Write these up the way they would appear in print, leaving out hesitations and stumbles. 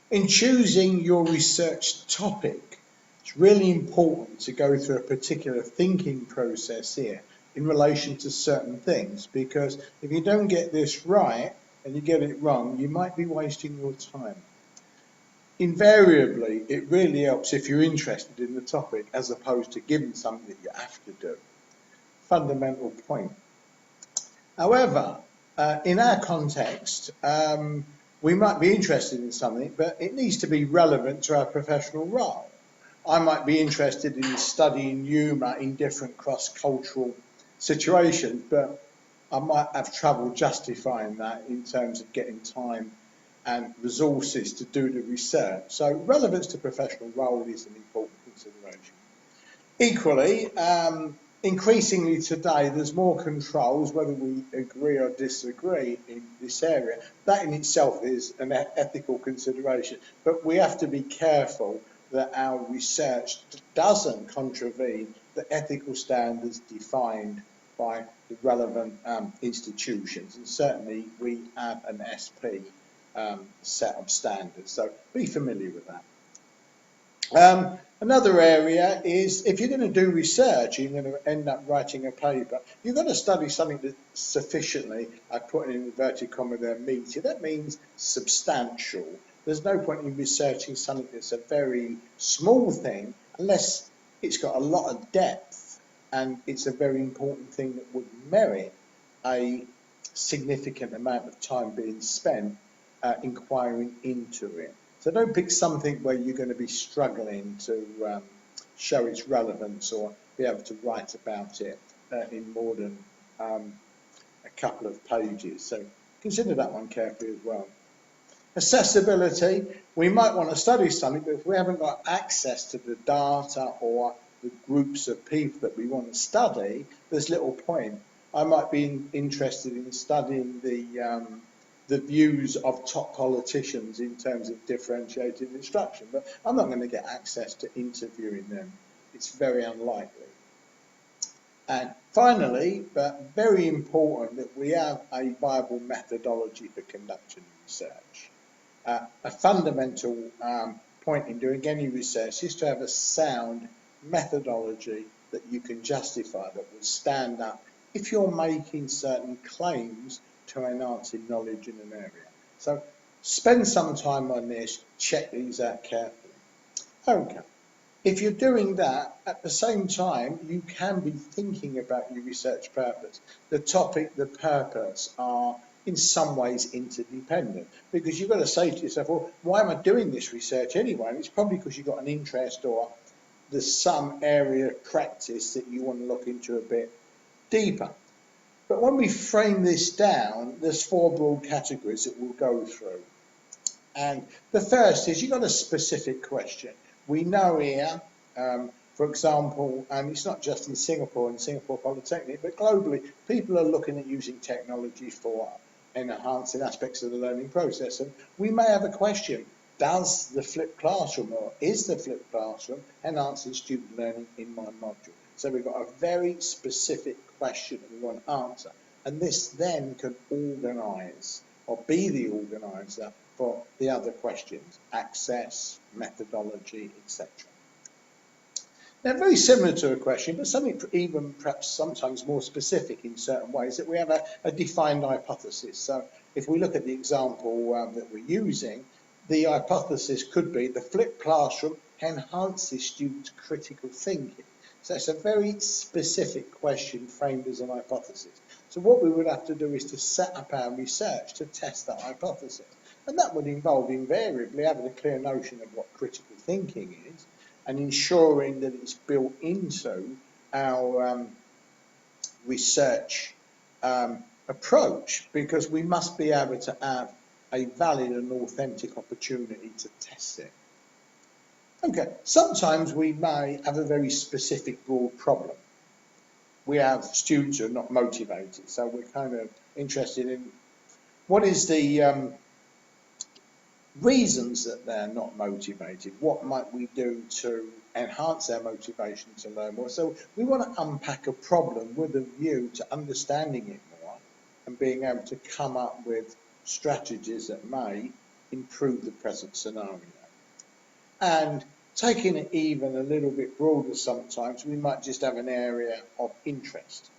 In choosing your research topic, it's really important to go through a particular thinking process here in relation to certain things, because if you don't get this right and you get it wrong, you might be wasting your time. Invariably, it really helps if you're interested in the topic as opposed to given something that you have to do. Fundamental point. However, in our context, we might be interested in something, but it needs to be relevant to our professional role. I might be interested in studying humour in different cross-cultural situations, but I might have trouble justifying that in terms of getting time and resources to do the research. So relevance to professional role is an important consideration. Equally, increasingly today, there's more controls, whether we agree or disagree in this area. That in itself is an ethical consideration, but we have to be careful that our research doesn't contravene the ethical standards defined by the relevant institutions. And certainly we have an SP set of standards, so be familiar with that. Another area is if you're going to do research, you're going to end up writing a paper, you've got to study something that sufficiently, I put in inverted comma there, meaty. That means substantial. There's no point in researching something that's a very small thing unless it's got a lot of depth and it's a very important thing that would merit a significant amount of time being spent inquiring into it. So don't pick something where you're going to be struggling to show its relevance or be able to write about it in more than a couple of pages. So consider that one carefully as well. Accessibility, we might want to study something, but if we haven't got access to the data or the groups of people that we want to study, there's little point. I might be interested in studying the views of top politicians in terms of differentiated instruction, but I'm not going to get access to interviewing them. It's very unlikely. And finally, but very important, that we have a viable methodology for conducting research. A fundamental point in doing any research is to have a sound methodology that you can justify, that will stand up if you're making certain claims to enhancing knowledge in an area. So spend some time on this, check these out carefully. Okay. If you're doing that, at the same time, you can be thinking about your research purpose. The topic, the purpose are in some ways interdependent, because you've got to say to yourself, well, why am I doing this research anyway? And it's probably because you've got an interest or there's some area of practice that you want to look into a bit deeper. But when we frame this down, there's four broad categories that we'll go through. And the first is you've got a specific question. We know here, for example, and it's not just in Singapore and Singapore Polytechnic, but globally, people are looking at using technology for enhancing aspects of the learning process. And we may have a question, does the flipped classroom or is the flipped classroom enhancing student learning in my module? So we've got a very specific question that we want to answer. And this then can organise or be the organiser for the other questions, access, methodology, etc. Now, very similar to a question, but something even perhaps sometimes more specific in certain ways, that we have a defined hypothesis. So if we look at the example that we're using, the hypothesis could be the flipped classroom enhances students' critical thinking. So it's a very specific question framed as an hypothesis. So what we would have to do is to set up our research to test that hypothesis. And that would involve invariably having a clear notion of what critical thinking is and ensuring that it's built into our research approach, because we must be able to have a valid and authentic opportunity to test it. Okay, sometimes we may have a very specific broad problem. We have students who are not motivated, so we're kind of interested in what is the reasons that they're not motivated. What might we do to enhance their motivation to learn more? So we want to unpack a problem with a view to understanding it more and being able to come up with strategies that may improve the present scenario. And taking it even a little bit broader sometimes, we might just have an area of interest.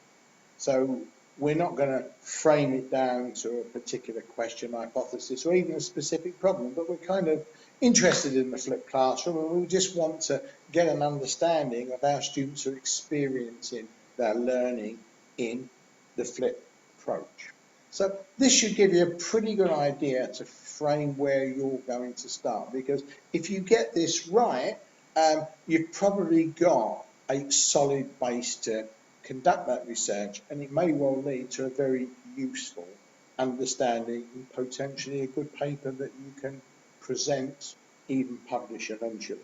So we're not going to frame it down to a particular question, hypothesis, or even a specific problem, but we're kind of interested in the flipped classroom, and we just want to get an understanding of how students are experiencing their learning in the flipped approach. So this should give you a pretty good idea to frame where you're going to start, because if you get this right, you've probably got a solid base to conduct that research, and it may well lead to a very useful understanding and potentially a good paper that you can present, even publish eventually.